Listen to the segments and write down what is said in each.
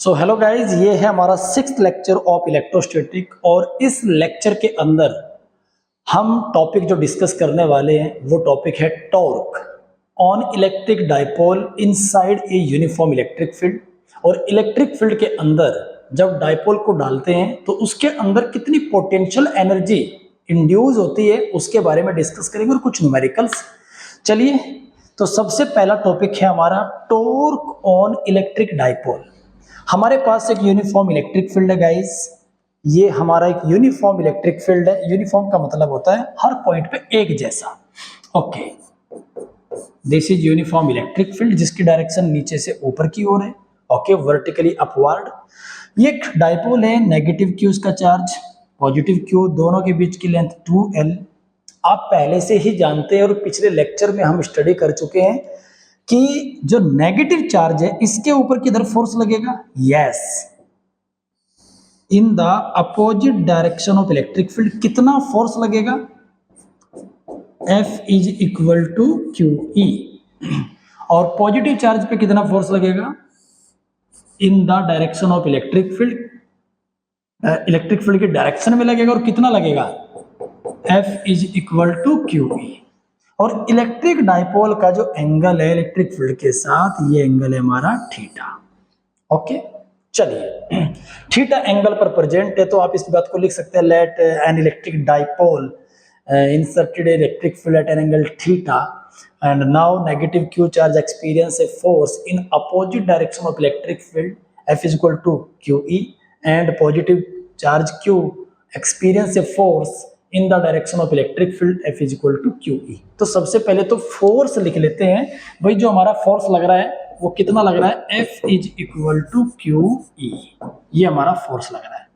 So hello guys, ये है हमारा 6th लेक्चर ऑफ इलेक्ट्रोस्टैटिक। और इस लेक्चर के अंदर हम टॉपिक जो डिस्कस करने वाले हैं वो टॉपिक है torque on electric dipole inside a uniform electric field. और इलेक्ट्रिक फील्ड के अंदर जब डाइपोल को डालते हैं तो उसके अंदर कितनी पोटेंशियल एनर्जी इंड्यूस होती है उसके बारे में डिस्कस करेंगे और कुछ न्यूमेरिकल्स। चलिए, तो सबसे पहला टॉपिक है हमारा टॉर्क ऑन इलेक्ट्रिक डाइपोल। हमारे पास एक यूनिफॉर्म इलेक्ट्रिक फील्ड है गाइस, ये हमारा एक यूनिफॉर्म इलेक्ट्रिक फील्ड है। यूनिफॉर्म का मतलब होता है हर पॉइंट पे एक जैसा। Okay, this is uniform electric field जिसकी डायरेक्शन नीचे से ऊपर की ओर है। Okay, vertically upward. ये एक डाइपोल है, नेगेटिव क्यू इसका चार्ज, पॉजिटिव क्यू, दोनों के बीच की लेंथ 2L। आप पहले से ही जानते हैं और पिछले लेक्चर में हम स्टडी कर चुके हैं कि जो नेगेटिव चार्ज है इसके ऊपर किधर फोर्स लगेगा। Yes, in the opposite direction of electric field कितना फोर्स लगेगा। F is equal to QE। और पॉजिटिव चार्ज पे कितना फोर्स लगेगा in the direction of electric field, electric field की डायरेक्शन में लगेगा। और कितना लगेगा, F is equal to QE। और इलेक्ट्रिक डाइपोल का जो एंगल है इलेक्ट्रिक फील्ड के साथ, ये एंगल है हमारा थीटा। ओके, चलिए, थीटा एंगल पर प्रेजेंट है तो आप इस बात को लिख सकते हैं, let an electric dipole inserted electric field at an angle theta and now negative q charge experience a force in opposite direction of electric field F is equal to QE and positive charge q experience a force in the direction of electric field F is equal to QE। तो सबसे पहले तो force लिख लेते हैं भाई। जो हमारा फोर्स लग रहा है वो कितना लग रहा है, F is equal to QE। ये हमारा फोर्स लग रहा है।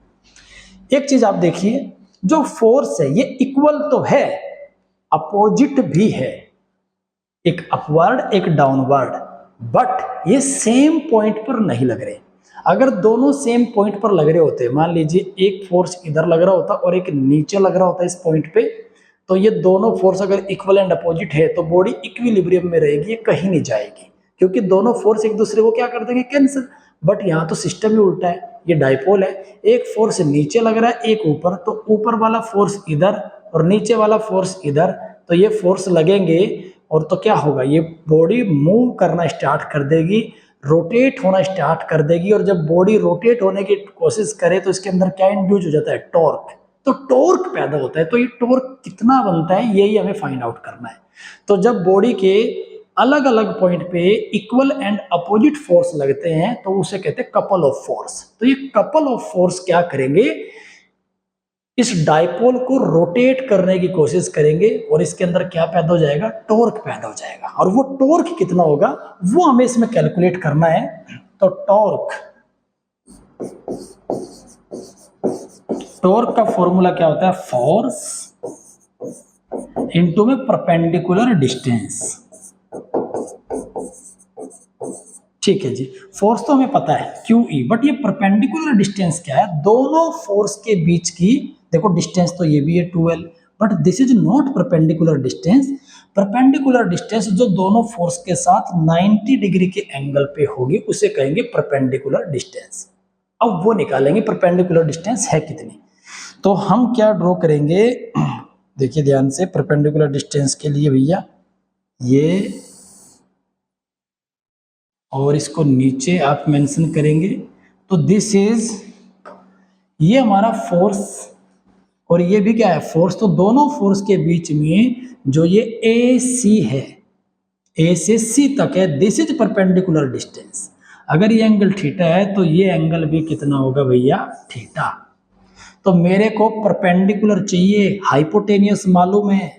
एक चीज आप देखिए, जो फोर्स है ये इक्वल तो है, अपोजिट भी है, एक अपवर्ड एक डाउनवर्ड, बट ये सेम पॉइंट पर नहीं लग रहे। अगर दोनों सेम पॉइंट पर लग रहे होते, मान लीजिए एक फोर्स इधर लग रहा होता और एक नीचे लग रहा होता इस पॉइंट पे, तो ये दोनों फोर्स अगर इक्वल एंड अपोजिट है तो बॉडी इक्विलिब्रियम में रहेगी, ये कहीं नहीं जाएगी, क्योंकि दोनों फोर्स एक दूसरे को क्या कर देंगे, कैंसिल। बट यहाँ तो सिस्टम ही उल्टा है, ये डाइपोल है, एक फोर्स नीचे लग रहा है एक ऊपर, तो ऊपर वाला फोर्स इधर और नीचे वाला फोर्स इधर, तो ये फोर्स लगेंगे और तो क्या होगा, ये बॉडी मूव करना स्टार्ट कर देगी, रोटेट होना स्टार्ट कर देगी। और जब बॉडी रोटेट होने की कोशिश करे तो इसके अंदर क्या इंड्यूस हो जाता है, टॉर्क। तो टॉर्क पैदा होता है। तो ये टॉर्क कितना बनता है यही हमें फाइंड आउट करना है। तो जब बॉडी के अलग अलग पॉइंट पे इक्वल एंड अपोजिट फोर्स लगते हैं तो उसे कहते हैं कपल ऑफ फोर्स। तो ये कपल ऑफ फोर्स क्या करेंगे, इस डाइपोल को रोटेट करने की कोशिश करेंगे और इसके अंदर क्या पैदा हो जाएगा, टॉर्क पैदा हो जाएगा। और वो टॉर्क कितना होगा वो हमें इसमें कैलकुलेट करना है। तो टॉर्क का फॉर्मूला क्या होता है, फोर्स इनटू में परपेंडिकुलर डिस्टेंस। ठीक है जी, फोर्स तो हमें पता है QE, बट ये परपेंडिकुलर डिस्टेंस क्या है, दोनों फोर्स के बीच की, देखो डिस्टेंस तो ये भी है 2L, but this is not perpendicular distance. Perpendicular distance जो दोनों फोर्स के साथ 90 डिग्री के एंगल पे होगी उसे कहेंगे परपेंडिकुलर डिस्टेंस। अब वो निकालेंगे परपेंडिकुलर डिस्टेंस है कितनी। तो हम क्या ड्रॉ करेंगे, देखिए ध्यान से, परपेंडिकुलर डिस्टेंस के लिए भैया ये और इसको नीचे आप मेंशन करेंगे। तो दिस इज, ये हमारा फोर्स और ये भी क्या है, फोर्स। तो दोनों फोर्स के बीच में जो ये AC है, A से C तक है, दिस इज परपेंडिकुलर डिस्टेंस। अगर ये एंगल थीटा है तो ये एंगल भी कितना होगा भैया, थीटा। तो मेरे को परपेंडिकुलर चाहिए, हाइपोटेनियस मालूम है,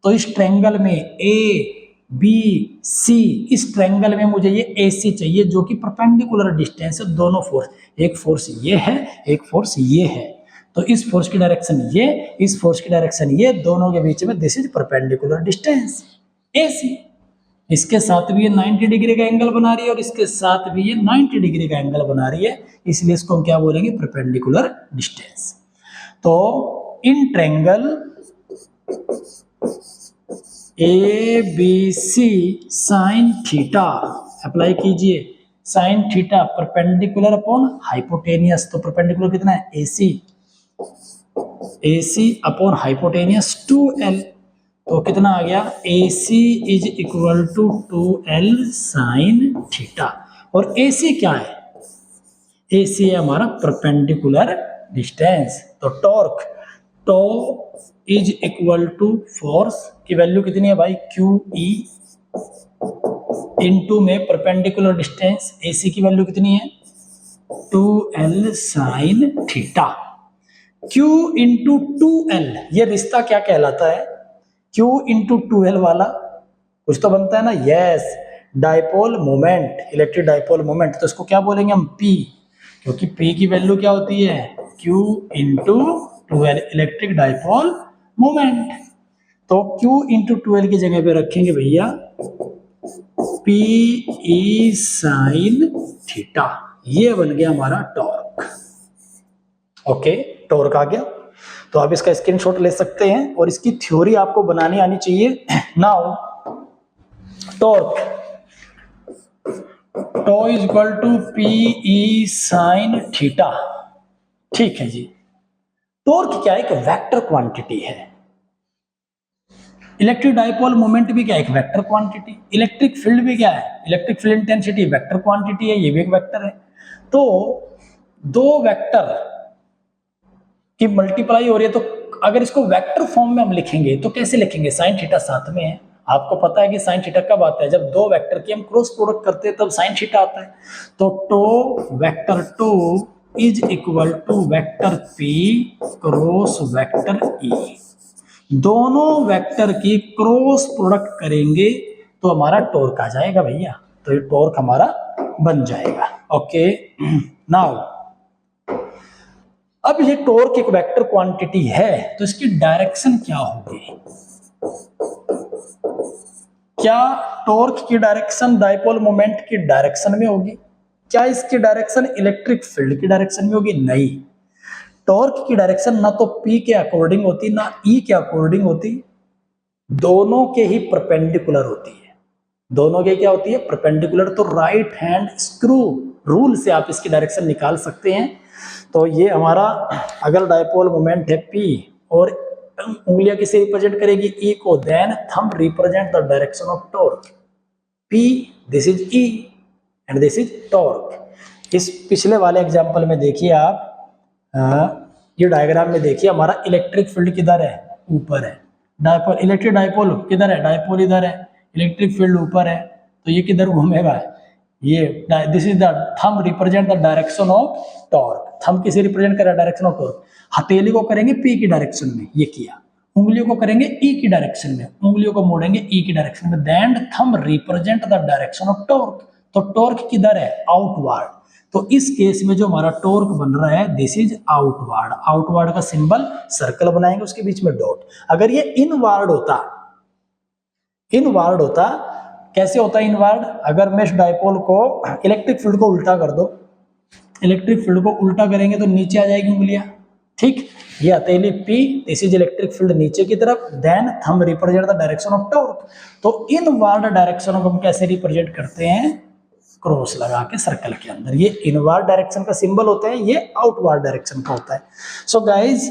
तो इस ट्रायंगल में ABC, इस ट्रायंगल में मुझे ये AC चाहिए जो कि परपेंडिकुलर डिस्टेंस है दोनों फोर्स। एक फोर्स ये है, एक फोर्स ये है, तो इस फोर्स की डायरेक्शन ये, इस फोर्स की डायरेक्शन ये, दोनों के बीच में this is perpendicular distance AC। इसके साथ भी ये 90 डिग्री का एंगल बना रही है और इसके साथ भी ये 90 डिग्री का एंगल बना रही है, इसलिए इसको हम क्या बोलेंगे, परपेंडिकुलर डिस्टेंस। तो in triangle ABC sin theta apply कीजिए, sine theta perpendicular upon hypotenuse, तो परपेंडिकुलर कितना है AC, AC upon hypotenuse 2L, तो कितना आ गया AC is equal to 2L sine theta. और AC क्या है, AC है हमारा परपेंडिकुलर डिस्टेंस। तो torque tau is equal to force की वैल्यू कितनी है भाई QE इनटू में परपेंडिकुलर डिस्टेंस AC की वैल्यू कितनी है 2L sine theta. Q into 2L, ये रिश्ता क्या कहलाता है, Q इंटू 2L वाला कुछ तो बनता है ना, yes, dipole moment, electric dipole moment. तो इसको क्या बोलेंगे हम P, क्योंकि P की वैल्यू क्या होती है Q into 2L, electric dipole moment. तो Q इंटू 2L की जगह पे रखेंगे भैया PE साइन थीटा, ये बन गया हमारा टॉर्क। ओके, टॉर्क आ गया। तो आप इसका स्क्रीनशॉट ले सकते हैं और इसकी थ्योरी आपको बनानी आनी चाहिए। Now torque, tau is equal to PE sine theta, ठीक है जी। टॉर्क क्या है, एक वेक्टर क्वांटिटी है। इलेक्ट्रिक डाइपोल मोमेंट भी क्या है, एक वेक्टर क्वांटिटी। इलेक्ट्रिक फील्ड भी क्या है, electric field intensity vector quantity है, ये भी एक वेक्टर है। तो दो वेक्टर की मल्टीप्लाई हो रही है, तो अगर इसको वेक्टर फॉर्म में हम लिखेंगे तो कैसे लिखेंगे, साइन थीटा साथ में है। आपको पता है कि साइन थीटा कब आता है, जब दो वेक्टर की हम क्रॉस प्रोडक्ट करते हैं तब साइन थीटा आता है। तो tau vector tau is equal to vector P cross vector E, दोनों वेक्टर की क्रॉस प्रोडक्ट करेंगे तो हमारा टॉर्क आ जाएगा भैया। तो ये टॉर्क हमारा बन जाएगा। ओके, नाउ अब ये टॉर्क एक वेक्टर क्वांटिटी है, तो इसकी डायरेक्शन क्या होगी, क्या टॉर्क की डायरेक्शन डाइपोल मोमेंट की डायरेक्शन में होगी, क्या इसकी डायरेक्शन इलेक्ट्रिक फील्ड की डायरेक्शन में होगी, नहीं। टॉर्क की डायरेक्शन ना तो P के अकॉर्डिंग होती ना E के अकॉर्डिंग होती, दोनों के ही परपेंडिकुलर होती है। दोनों के क्या होती है, परपेंडिकुलर। तो राइट हैंड स्क्रू रूल से आप इसकी डायरेक्शन निकाल सकते हैं। तो ये हमारा अगर डाइपोल मोमेंट है P और उंगलियां किसे रिप्रेजेंट करेगी, E को, then thumb represent the direction of torque. P, this is E and this is torque. इस पिछले वाले एग्जांपल में देखिए आप, ये डायग्राम में देखिए हमारा इलेक्ट्रिक फील्ड किधर है, ऊपर है। डाइपोल, इलेक्ट्रिक डाइपोल किधर है, डाइपोल इधर है, इलेक्ट्रिक फील्ड ऊपर है, तो ये किधर घूमेगा, ये this is the thumb represent the direction of torque. Thumb किसे रिप्रेजेंट कर रहा है, डायरेक्शन ऑफ टॉर्क। हथेली को करेंगे P की डायरेक्शन में, ये किया। उंगलियों को करेंगे E की डायरेक्शन में, उंगलियों को मोड़ेंगे E की डायरेक्शन में, then thumb represent the direction of torque. तो टॉर्क किधर है, आउटवर्ड। तो इस केस में जो हमारा टॉर्क बन रहा है दिस इज आउटवर्ड। आउटवर्ड का सिंबल सर्कल बनाएंगे, उसके बीच में डॉट। अगर ये इनवर्ड होता, इनवर्ड होता, कैसे होता है इनवर्ड, अगर मैं इस डाइपोल को, इलेक्ट्रिक फील्ड को उल्टा कर दो, इलेक्ट्रिक फील्ड को उल्टा करेंगे तो नीचे आ जाएगी उंगलियां, ठीक। ये हथेली P, this is electric field नीचे की तरफ, then thumb represent the direction of torque. तो इनवर्ड डायरेक्शन को हम कैसे रिप्रेजेंट करते हैं, क्रॉस लगा के सर्कल के अंदर। ये इनवर्ड डायरेक्शन का सिंबल होता है, ये आउटवर्ड डायरेक्शन का होता है। सो गाइज,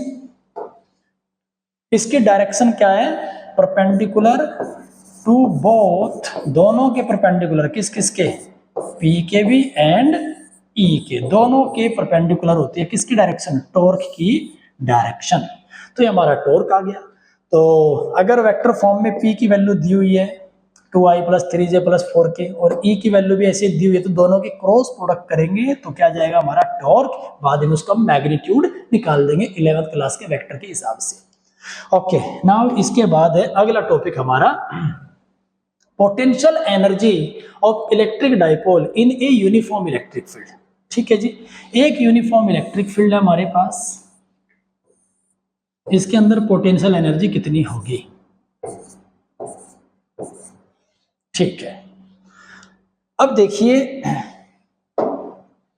इसकी डायरेक्शन क्या है, परपेंडिकुलर टू बोथ, दोनों के परपेंडिकुलर, किस किस के, P के भी एंड E के, दोनों के परपेंडिकुलर होती है किसकी डायरेक्शन, टॉर्क की डायरेक्शन। तो ये हमारा टॉर्क आ गया। तो अगर वेक्टर फॉर्म में P की वैल्यू दी हुई है 2i + 3j + 4k और E की वैल्यू भी ऐसे दी हुई है, तो दोनों की क्रॉस प्रोडक्ट करेंगे तो क्या जाएगा हमारा टॉर्क, बाद में उसका मैग्नीट्यूड निकाल देंगे 11th क्लास के वेक्टर के हिसाब से। ओके, नाउ इसके बाद है अगला टॉपिक हमारा, potential energy of electric dipole in a uniform electric field. ठीक है जी, एक यूनिफॉर्म इलेक्ट्रिक फील्ड है हमारे पास, इसके अंदर पोटेंशियल एनर्जी कितनी होगी, ठीक है। अब देखिए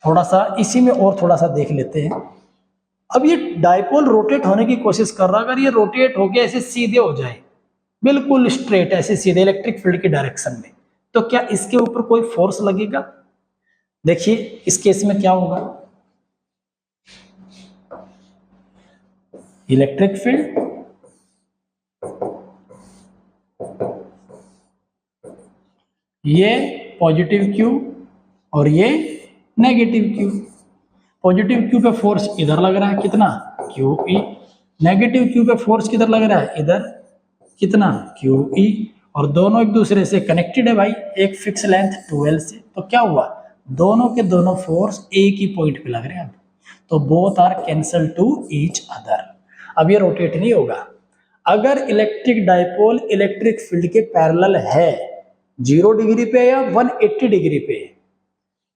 थोड़ा सा इसी में और थोड़ा सा देख लेते हैं। अब ये डाइपोल रोटेट होने की कोशिश कर रहा है, अगर ये रोटेट होके ऐसे सीधे हो जाए, बिल्कुल स्ट्रेट ऐसे सीधे इलेक्ट्रिक फील्ड की डायरेक्शन में, तो क्या इसके ऊपर कोई फोर्स लगेगा, देखिए इस केस में क्या होगा, इलेक्ट्रिक फील्ड ये पॉजिटिव क्यू और ये नेगेटिव क्यू। पॉजिटिव क्यू पे फोर्स इधर लग रहा है कितना, क्यू ई। नेगेटिव क्यू पे फोर्स किधर लग रहा है, इधर, कितना, क्यू ई। और दोनों एक दूसरे से कनेक्टेड है भाई, एक फिक्स लेंथ 12 से। तो क्या हुआ, दोनों के दोनों फोर्स एक ही पॉइंट पे लग रहे हैं, तो both are cancel to each other. अब ये रोटेट नहीं होगा। अगर इलेक्ट्रिक डाइपोल इलेक्ट्रिक फील्ड के पैरेलल है, 0 डिग्री पे या 180 डिग्री पे,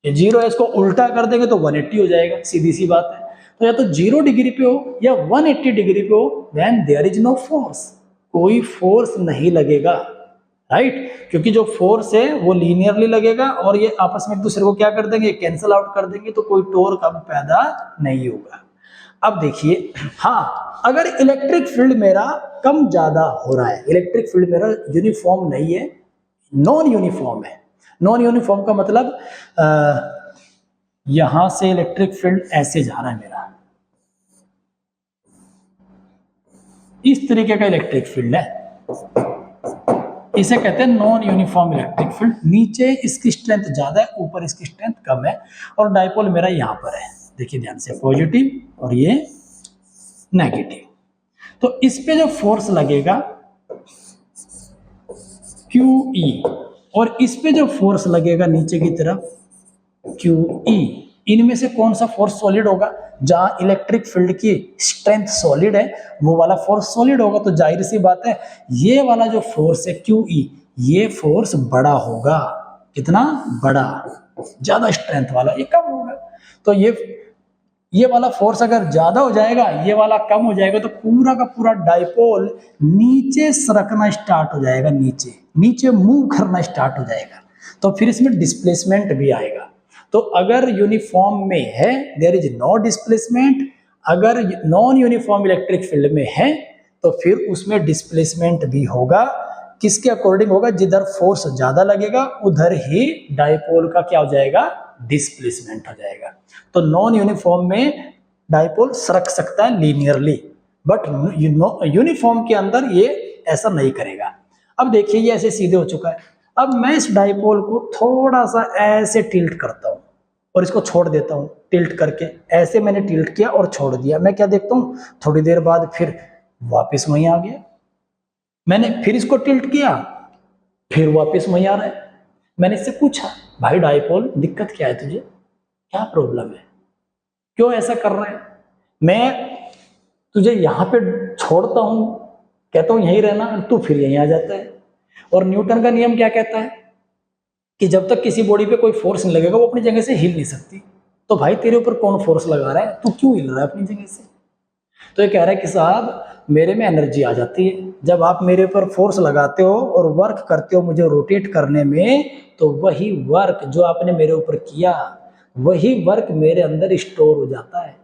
ये 0 है, इसको उल्टा कर देंगे तो 180 हो जाएगा, सीधी सी बात है। तो या तो 0 डिग्री पे हो या 180 डिग्री पे हो, then there is no force, कोई फोर्स नहीं लगेगा, राइट। क्योंकि जो फोर्स है वो लीनियरली लगेगा और ये आपस में एक दूसरे को क्या कर देंगे, कैंसिल आउट कर देंगे, तो कोई टॉर्क अब पैदा नहीं होगा। अब देखिए, हाँ, अगर इलेक्ट्रिक फील्ड मेरा कम ज्यादा हो रहा है, इलेक्ट्रिक फील्ड मेरा यूनिफॉर्म नहीं है, नॉन यूनिफॉर्म है। नॉन यूनिफॉर्म का मतलब यहां से इलेक्ट्रिक फील्ड ऐसे जा रहा है मेरा, इस तरीके का इलेक्ट्रिक फील्ड है, इसे कहते हैं नॉन यूनिफॉर्म इलेक्ट्रिक फील्ड। नीचे इसकी स्ट्रेंथ ज्यादा है, ऊपर इसकी स्ट्रेंथ कम है, और डाइपोल मेरा यहां पर है, देखिए ध्यान से, पॉजिटिव और ये नेगेटिव। तो इस पे जो फोर्स लगेगा QE, और इस पे जो फोर्स लगेगा नीचे की तरफ QE, इनमें से कौन सा फोर्स सॉलिड होगा, जहां इलेक्ट्रिक फील्ड की स्ट्रेंथ सॉलिड है वो वाला फोर्स सॉलिड होगा। तो जाहिर सी बात है ये वाला जो फोर्स है QE, ये फोर्स बड़ा होगा, कितना बड़ा, ज्यादा स्ट्रेंथ वाला, ये कम होगा। तो ये वाला फोर्स अगर ज्यादा हो जाएगा, ये वाला कम हो जाएगा, तो पूरा का पूरा डाइपोल नीचे सरकना स्टार्ट हो जाएगा, नीचे नीचे मूव करना स्टार्ट हो जाएगा। तो फिर इसमें डिस्प्लेसमेंट भी आएगा। तो अगर यूनिफॉर्म में है देयर इज नो डिस्प्लेसमेंट, अगर नॉन यूनिफॉर्म इलेक्ट्रिक फील्ड में है तो फिर उसमें डिस्प्लेसमेंट भी होगा। किसके अकॉर्डिंग होगा, जिधर फोर्स ज्यादा लगेगा उधर ही डाइपोल का क्या हो जाएगा, डिस्प्लेसमेंट हो जाएगा। तो नॉन यूनिफॉर्म में डाइपोल सरक सकता है लीनियरली, बट यूनिफॉर्म के अंदर ये ऐसा नहीं करेगा। अब देखिए ये ऐसे सीधे हो चुका है, अब मैं इस डाइपोल को थोड़ा सा ऐसे टिल्ट करता हूं और इसको छोड़ देता हूं, टिल्ट करके ऐसे मैंने टिल्ट किया और छोड़ दिया। मैं क्या देखता हूं, थोड़ी देर बाद फिर वापस वहीं आ गया, मैंने फिर इसको टिल्ट किया, फिर वापस वहीं आ रहा है। मैंने इससे पूछा, भाई डाइपोल दिक्कत क्या है तुझे, क्या प्रॉब्लम है, क्यों ऐसा कर रहा है, मैं तुझे यहां पे छोड़ता हूं, कहता हूं यहीं रहना, तू फिर यहीं आ जाता है। और न्यूटन का नियम क्या कहता है कि जब तक किसी बॉडी पे कोई फोर्स नहीं लगेगा वो अपनी जगह से हिल नहीं सकती। तो भाई तेरे ऊपर कौन फोर्स लगा रहा है, तू क्यों हिल रहा है अपनी जगह से। तो ये कह रहा है कि साहब मेरे में एनर्जी आ जाती है, जब आप मेरे ऊपर फोर्स लगाते हो और वर्क करते हो मुझे रोटेट करने में, तो वही वर्क जो आपने मेरे ऊपर किया वही वर्क मेरे अंदर स्टोर हो जाता है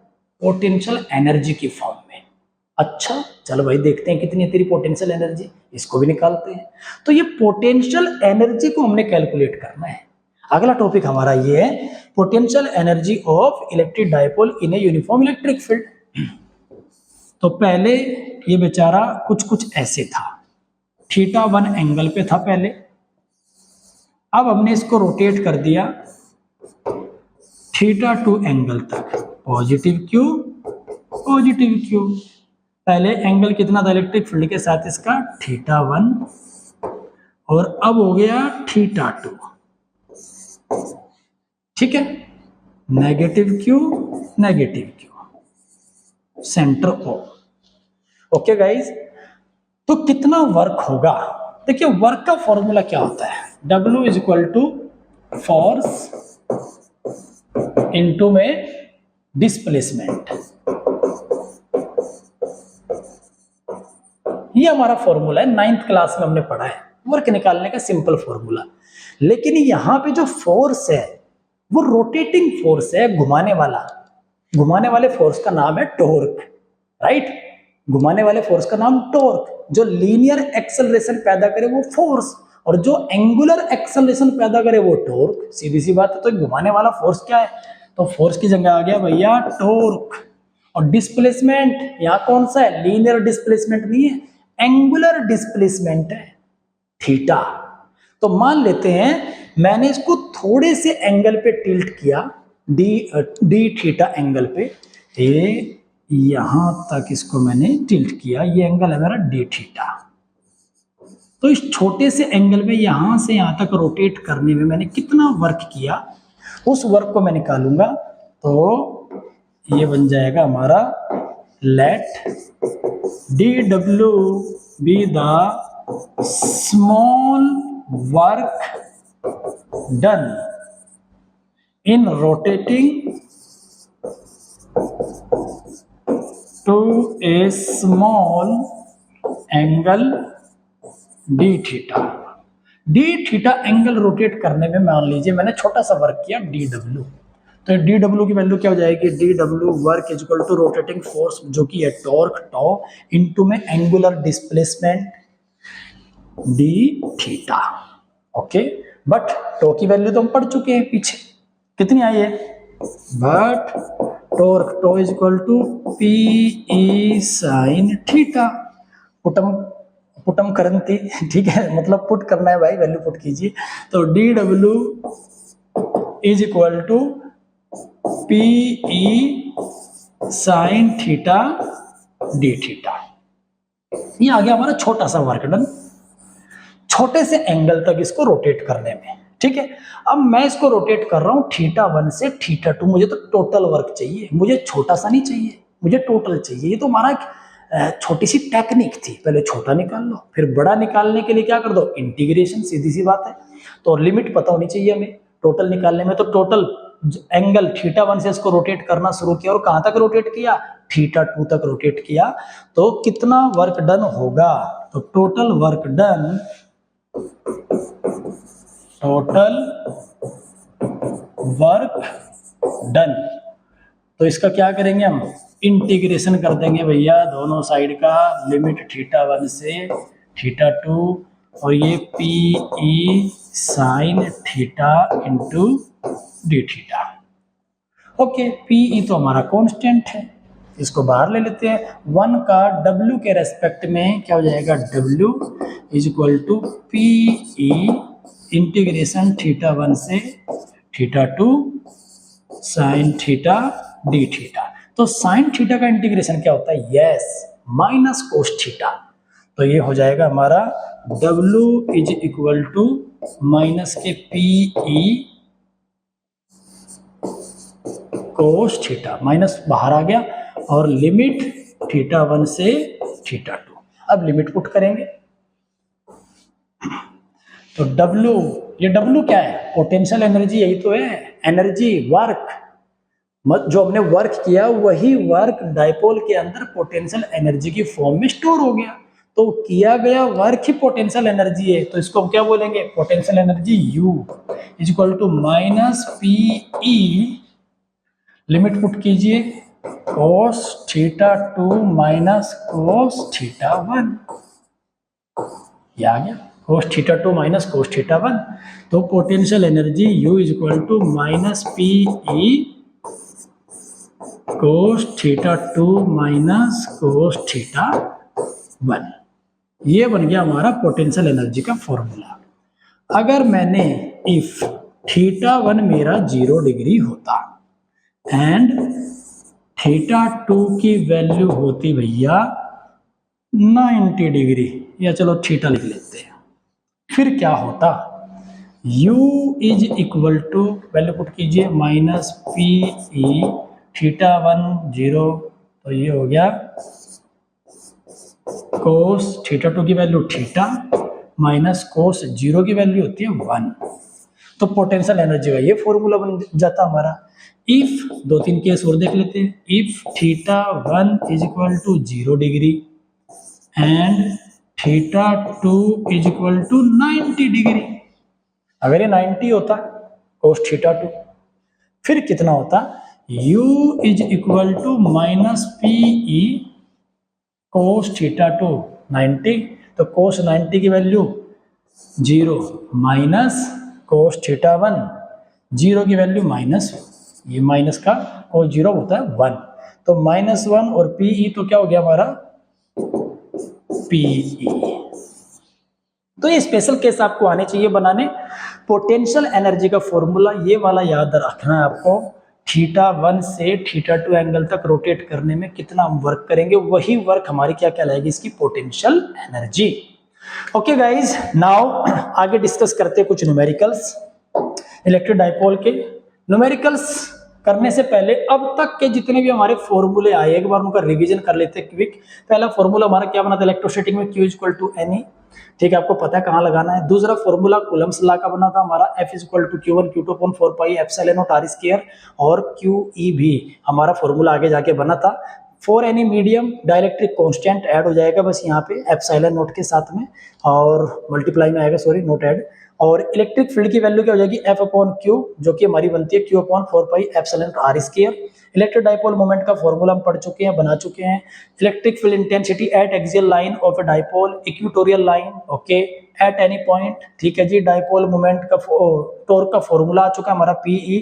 पोटेंशियल एनर्जी की फॉर्म में। अच्छा चलो भाई देखते हैं कितनी है तेरी पोटेंशियल एनर्जी, इसको भी निकालते हैं। तो ये पोटेंशियल एनर्जी को हमने कैलकुलेट करना है। अगला टॉपिक हमारा ये है potential energy of electric dipole in a uniform electric field. तो पहले ये बेचारा कुछ कुछ ऐसे था, θ1 एंगल पे था पहले, अब हमने इसको रोटेट कर दिया θ2 एंगल तक, पॉजिटिव क्यू पॉजिटिव क्यू। पहले एंगल कितना था इलेक्ट्रिक फील्ड के साथ इसका, θ1, और अब हो गया θ2, ठीक है, negative Q negative Q, center O. Okay guys, तो कितना वर्क होगा, देखिए वर्क का फॉर्मूला क्या होता है, W is equal to force into में डिस्प्लेसमेंट, ये हमारा फॉर्मूला है, 9th क्लास में हमने पढ़ा है, वर्क निकालने का सिंपल फॉर्मूला। लेकिन यहां पे जो फोर्स है वो रोटेटिंग फोर्स है, घुमाने वाला, घुमाने वाले फोर्स का नाम है टॉर्क, राइट, घुमाने वाले फोर्स का नाम टॉर्क। जो लीनियर एक्सेलरेशन पैदा करे वो फोर्स, और जो एंगुलर एक्सेलरेशन पैदा करे वो टॉर्क। सीधी सी बात है। तो घुमाने वाला फोर्स क्या है? तो फोर्स की जगह आ गया भैया टॉर्क। और डिस्प्लेसमेंट यहाँ कौन सा है? लीनियर डिस्प्लेसमेंट नहीं है, एंगुलर डिस्प्लेसमेंट है, थीटा। तो मान लेते हैं मैंने इसको थोड़े से एंगल पे टिल्ट किया, डी थीटा एंगल पे, ये यहां तक इसको मैंने टिल्ट किया, ये एंगल है मेरा डी थीटा। तो इस छोटे से एंगल में यहां से यहां तक रोटेट करने में मैंने कितना वर्क किया, उस वर्क को मैं निकालूंगा। तो ये बन जाएगा हमारा let D W be the small work done in rotating to a small angle d theta। d theta angle rotate करने में मान लीजिए मैंने छोटा सा वर्क किया dw। तो dw की वैल्यू क्या हो जाएगी? dw work is equal to rotating force जो कि है टॉर्क टॉ इनटू में angular displacement d theta. Okay, but tau की वैल्यू तो हम पढ़ चुके हैं पीछे, कितनी आई है? But torque tau is equal to P E sine theta. पुटम करंती, ठीक है, मतलब पुट करना है भाई, वैल्यू पुट कीजिए। तो D W is equal to P E sine theta D theta. ये आ गया हमारा छोटा सा वर्क डन, छोटे से एंगल तक इसको रोटेट करने में। ठीक है, अब मैं इसको रोटेट कर रहा हूं θ1 से θ2। मुझे तो टोटल वर्क चाहिए, मुझे छोटा सा नहीं चाहिए, मुझे टोटल चाहिए। ये तो हमारा एक छोटी सी टेक्निक थी, पहले छोटा निकाल लो, फिर बड़ा निकालने के लिए क्या कर दो? इंटीग्रेशन। सीधी सी बात है। तो लिमिट पता होनी चाहिए हमें टोटल निकालने में। तो टोटल एंगल θ1 से इसको रोटेट करना शुरू किया, और कहां तक रोटेट किया? θ2 तक रोटेट किया। तो कितना वर्क डन होगा? तो total work done, total work done, तो इसका क्या करेंगे हम? इंटीग्रेशन कर देंगे भैया दोनों साइड का, लिमिट θ1 से θ2, और ये P E sine theta into D theta. Okay, P E तो हमारा कांस्टेंट है, इसको बाहर ले लेते हैं। 1 का W के रेस्पेक्ट में क्या हो जाएगा? W is equal to P E integration θ1 से θ2 साइन थीटा डी थीटा। तो साइन थीटा का इंटीग्रेशन क्या होता है? Yes, minus cos theta. तो ये हो जाएगा हमारा W is equal to minus के P E cos theta, minus बाहर आ गया, और लिमिट θ1 से θ2। अब लिमिट पुट करेंगे। तो W, ये W क्या है? पोटेंशियल एनर्जी, यही तो है एनर्जी, वर्क। जो हमने वर्क किया वही वर्क डायपोल के अंदर पोटेंशियल एनर्जी की फॉर्म में स्टोर हो गया। तो किया गया वर्क ही पोटेंशियल एनर्जी है। तो इसको हम क्या बोलेंगे? Potential energy U is equal to minus P E, limit put कीजिए, cos θ2 माइनस cos θ1। ये आ गया cos θ2 माइनस cos θ1। तो potential energy U is equal to minus P E cos θ2 minus cos θ1। ये बन गया हमारा पोटेंशियल एनर्जी का फॉर्मूला। अगर मैंने इफ θ1 मेरा 0 डिग्री होता एंड θ2 की वैल्यू होती भैया 90 डिग्री, या चलो थीटा लिख लेते हैं, फिर क्या होता? U is equal to, value put कीजिए, माइनस पी ई θ1 0, तो ये हो गया कोस θ2 की वैल्यू थीटा माइनस कोस 0 की वैल्यू होती है 1। तो पोटेंशियल एनर्जी का ये फॉर्मूला बन जाता हमारा। इफ 2-3 केस और देख लेते हैं। If θ1 is equal to 0 degree and θ2 is equal to 90 degree. अगर ये 90 होता कोस θ2, फिर कितना होता? U is equal to minus P E cos θ2 90। तो कोस 90 की वैल्यू 0 माइनस कोस थीटा 1, 0 की वैल्यू माइनस, ये माइनस का कोस 0 होता है 1, तो -1 और पीई तो क्या हो गया हमारा पीई। तो ये स्पेशल केस आपको आने चाहिए बनाने। पोटेंशियल एनर्जी का फॉर्मूला ये वाला याद रखना है आपको, थीटा 1 से थीटा 2 एंगल तक रोटेट करने में कितना हम वर्क करेंगे, वही वर्क हमारी क्या कहलाएगी, इसकी potential energy. Okay guys, now आगे डिस्कस करते हैं कुछ न्यूमेरिकल्स इलेक्ट्रिक डाइपोल के। न्यूमेरिकल्स करने से पहले अब तक के जितने भी हमारे फॉर्मूले आए एक बार उनका रिवीजन कर लेते हैं क्विक। पहला फॉर्मूला हमारा क्या बना था इलेक्ट्रोस्टैटिक में, Q इक्वल टू NE, ठीक है, आपको पता है कहाँ लगाना है। दूसरा फॉर्मूला कूलम्स लॉ का बना था हमारा, F equal to Q1 Q2 upon 4 pi epsilon naught R square, और QE भी हमारा फॉर्मूला आगे जाके बना था। 4 NE medium dielectric constant add हो जाएगा बस यहाँ पे एप्सिलॉन नोट के साथ में, और मल्टीप्लाई में आएगा, सॉरी नोट ऐड, और इलेक्ट्रिक फील्ड की वैल्यू क्या हो जाएगी F अपॉन Q, जो कि हमारी बनती है Q upon 4 pi epsilon R square. Electric dipole moment का फॉर्मूला हम पढ़ चुके हैं, बना चुके हैं। Electric field intensity at axial line of a dipole, equatorial line, okay, at any point, ठीक है जी। डाइपोल मोमेंट का टॉर्क का फॉर्मूला आ चुका है हमारा PE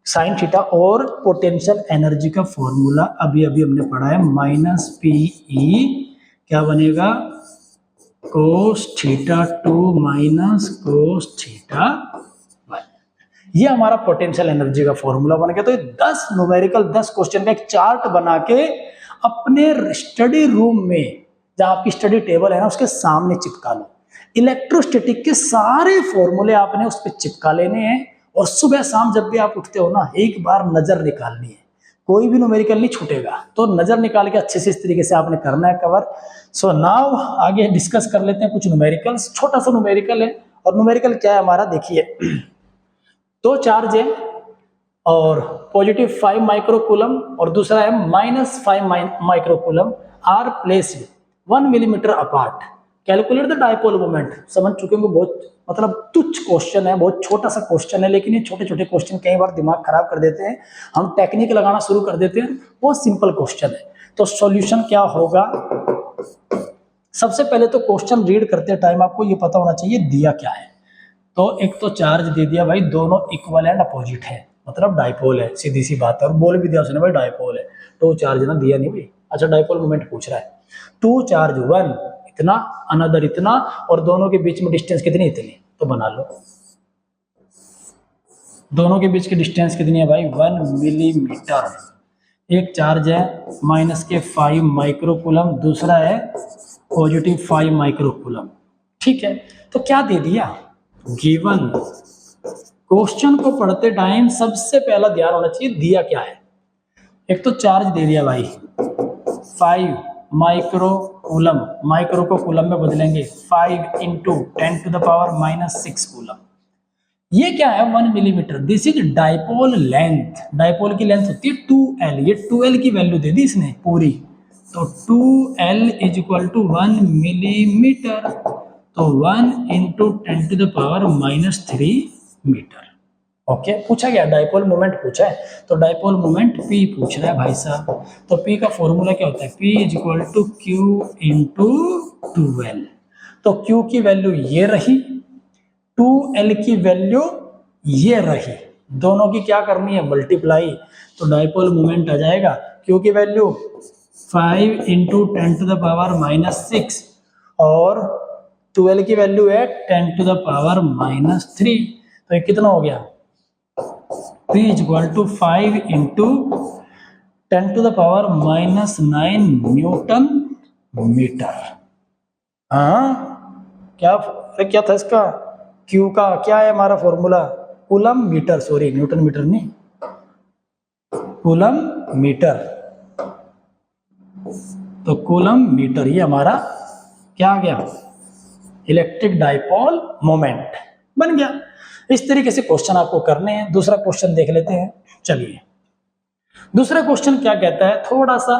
साइन थीटा, और पोटेंशियल एनर्जी का फॉर्मूला अभी अभी हमने पढ़ा है -PE क्या बनेगा, cos theta 2 minus cos theta 1। ये हमारा पोटेंशियल एनर्जी का फॉर्मूला बन गया। तो 10 न्यूमेरिकल 10 क्वेश्चन का एक चार्ट बना के अपने स्टडी रूम में, जहां आपकी स्टडी टेबल है ना, उसके सामने चिपका लो। इलेक्ट्रोस्टैटिक के सारे फॉर्मूले आपने उस पर चिपका लेने हैं, और सुबह शाम जब भी आप उठते हो ना, एक बार नजर निकालनी है, कोई भी न्यूमेरिकल नहीं छूटेगा, तो नजर निकाल के अच्छे से इस तरीके से आपने करना है कवर। सो नाउ आगे डिस्कस कर लेते हैं कुछ न्यूमेरिकल्स। छोटा सा न्यूमेरिकल है, और न्यूमेरिकल क्या है हमारा, देखिए, दो चार्ज है और पॉजिटिव 5 माइक्रोकूलम और दूसरा है -5 microcoulomb are placed 1 millimetre apart. Calculate the dipole moment. समझ चुके होंगे, बहुत मतलब तुच्छ क्वेश्चन है, बहुत छोटा सा क्वेश्चन है, लेकिन ये छोटे छोटे क्वेश्चन कई बार दिमाग खराब कर देते हैं, हम टेक्निक लगाना शुरू कर देते हैं। बहुत सिंपल क्वेश्चन है, तो सॉल्यूशन क्या होगा। सबसे पहले तो क्वेश्चन रीड करते टाइम आपको ये पता होना चाहिए दिया क्या है। तो एक तो चार्ज दे दिया भाई, दोनों इक्वल एंड अपोजिट है, मतलब डाइपोल है, सीधी सी बात है, और बोल भी दिया उसने भाई डाइपोल है, तो चार्ज ना दिया नहीं भाई। अच्छा, डाइपोल मोमेंट पूछ रहा है, 2 चार्ज 1 इतना, अनदर इतना, और दोनों के बीच में डिस्टेंस कितनी, इतनी, तो बना लो। दोनों के बीच की डिस्टेंस कितनी है भाई, 1 मिलीमीटर। एक चार्ज है -5 माइक्रोकूलम, दूसरा है +5 माइक्रोकूलम, ठीक है। तो क्या दे दिया, गिवन। क्वेश्चन को पढ़ते टाइम सबसे पहला ध्यान होना चाहिए दिया क्या है। एक तो चार्ज दे दिया भाई 5 माइक्रोकूलम, माइक्रो को कूलम में बदलेंगे, 5 × 10⁻⁻6 कूलम। ये क्या है, 1 millimetre. This is dipole length. Dipole की लेंथ होती है 2L, ये 2L की वैल्यू दे दी इसने पूरी, तो 2L = 1 मिलीमीटर, तो 1 × 10⁻³ मीटर। ओके, पूछा गया डाइपोल मोमेंट पूछा है, तो डाइपोल मोमेंट P पूछ रहा है भाई साहब। तो P का फॉर्मूला क्या होता है, P = Q × 2L। तो Q की वैल्यू ये रही, 2L की वैल्यू ये रही, दोनों की क्या करनी है, मल्टीप्लाई। तो डाइपोल मोमेंट आ जाएगा, Q की वैल्यू 5 × 10⁻⁻6 और 12 की वैल्यू है 10⁻⁻3, तो ये कितना हो गया, P = 5 × 10⁻⁹ न्यूटन मीटर। हाँ, क्या था इसका, Q का क्या है हमारा formula, coulomb metre, sorry newton metre नहीं, कूलम मीटर। तो कूलम मीटर ये हमारा क्या आ गया, इलेक्ट्रिक डाइपोल मोमेंट बन गया। इस तरीके से क्वेश्चन आपको करने हैं। दूसरा क्वेश्चन देख लेते हैं, चलिए। दूसरा क्वेश्चन क्या कहता है, थोड़ा सा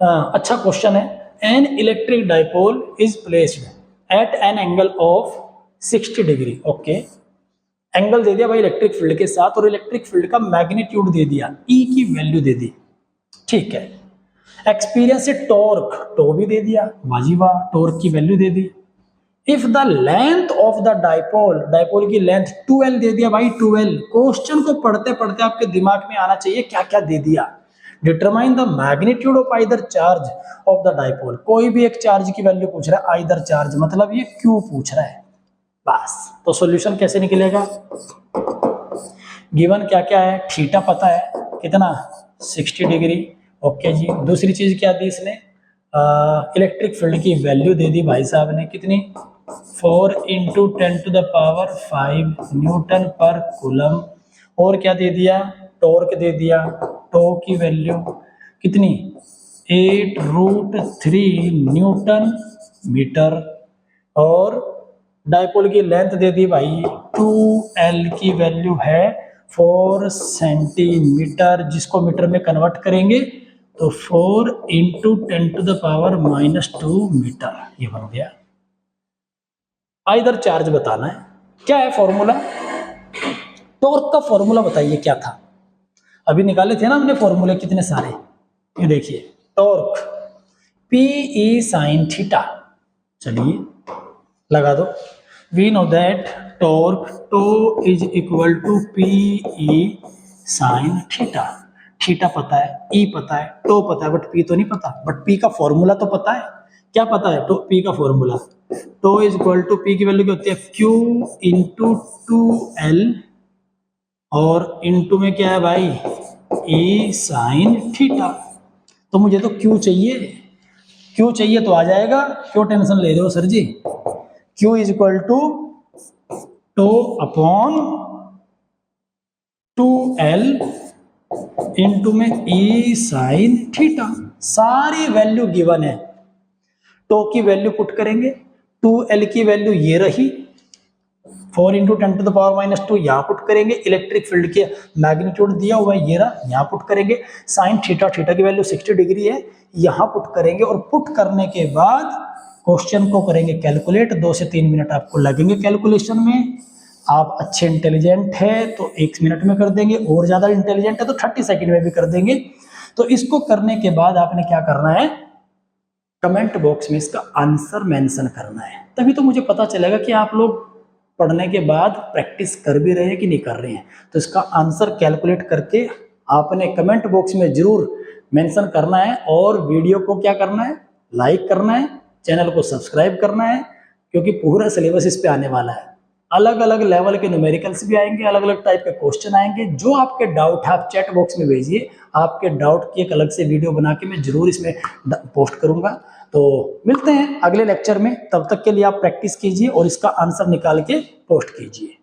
अच्छा क्वेश्चन है। An electric dipole is placed at an angle of 60 degree. Okay, angle दे दिया भाई इलेक्ट्रिक फील्ड के साथ, और इलेक्ट्रिक फील्ड का मैग्नीट्यूड दे दिया, E की वैल्यू दे दी, ठीक है। एक्सपीरियंस टॉर्क, टो भी दे दिया, वाजिबा, टॉर्क की value they the. If the length of the dipole, dipole की लेंथ 12 दे दिया भाई 12। क्वेश्चन को पढ़ते पढ़ते आपके दिमाग में आना चाहिए क्या क्या दे दिया। Determine the magnitude of either charge of the dipole, कोई भी एक चार्ज की वैल्यू पूछ रहा है, आइदर चार्ज मतलब ये क्यू पूछ रहा है बस। तो सॉल्यूशन कैसे निकलेगा, गिवन क्या क्या है, थीटा पता है कितना 60 डिग्री, ओके जी। दूसरी चीज क्या दी इसने, इलेक्ट्रिक फील्ड की वैल्यू दे दी भाई साहब ने कितनी 4 × 10⁵ न्यूटन पर कूलम। और क्या दे दिया, टॉर्क दे दिया, टॉर्क की वैल्यू कितनी 8√3 न्यूटन मीटर। और डाइपोल की लेंथ दे दी भाई 2L की वैल्यू है 4 सेंटीमीटर, जिसको मीटर में कन्वर्ट करेंगे तो 4 × 10⁻² मीटर, ये बन गया। आइदर चार्ज बताना है, क्या है फॉर्मूला, टॉर्क का फॉर्मूला बताइए क्या था, अभी निकाले थे ना हमने फॉर्मूले कितने सारे, ये देखिए टॉर्क PE sin थीटा, चलिए लगा दो। We know that torque tau is equal to PE sin theta, theta पता है, E पता है, टो पता है, बट P तो नहीं पता, बट P का फॉर्मूला तो पता है। क्या पता है, तो P का formula, tau is equal to P की वैल्यू क्या होती है Q × 2L, और इनटू में क्या है भाई E sin थीटा। तो मुझे तो Q चाहिए, Q चाहिए तो आ जाएगा, क्यों टेंशन ले रहे हो सर जी। Q is equal to tau upon 2L into में E sin थीटा। सारी वैल्यू गिवन है, टो की वैल्यू पुट करेंगे, 2L की वैल्यू ये रही, 4 × 10⁻² यहाँ पुट करेंगे, इलेक्ट्रिक फील्ड के मैग्नीट्यूड दिया हुआ है ये रहा, यहाँ पुट करेंगे, साइन थीटा, थीटा की वैल्यू 60 डिग्री है, यहाँ पुट करेंगे, और पुट करने के बाद क्वेश्चन को करेंगे कैलकुलेट। 2 से 3 मिनट आपको लगेंगे कैलकुलेशन में। आप अच्छे इंटेलिजेंट है तो 1 मिनट में कर देंगे, और ज्यादा इंटेलिजेंट है तो 30 सेकंड में भी कर देंगे। तो इसको करने के बाद आपने क्या करना है, कमेंट बॉक्स में इसका आंसर मेंशन करना है, तभी तो मुझे पता चलेगा कि आप लोग पढ़ने के बाद प्रैक्टिस कर भी रहे हैं कि नहीं कर रहे हैं। तो इसका आंसर कैलकुलेट करके आपने कमेंट बॉक्स में जरूर मेंशन करना है, और वीडियो को क्या करना है, लाइक करना है, चैनल को सब्सक्राइब करना है, क्योंकि पूरा सिलेबस इस पे आने वाला है। अलग अलग लेवल के न्यूमेरिकल्स भी आएंगे, अलग अलग टाइप के क्वेश्चन आएंगे। जो आपके डाउट है आप चैट बॉक्स में भेजिए, आपके डाउट की एक अलग से वीडियो बना के मैं जरूर इसमें पोस्ट करूंगा। तो मिलते हैं अगले लेक्चर में, तब तक के लिए आप प्रैक्टिस कीजिए और इसका आंसर निकाल के पोस्ट कीजिए।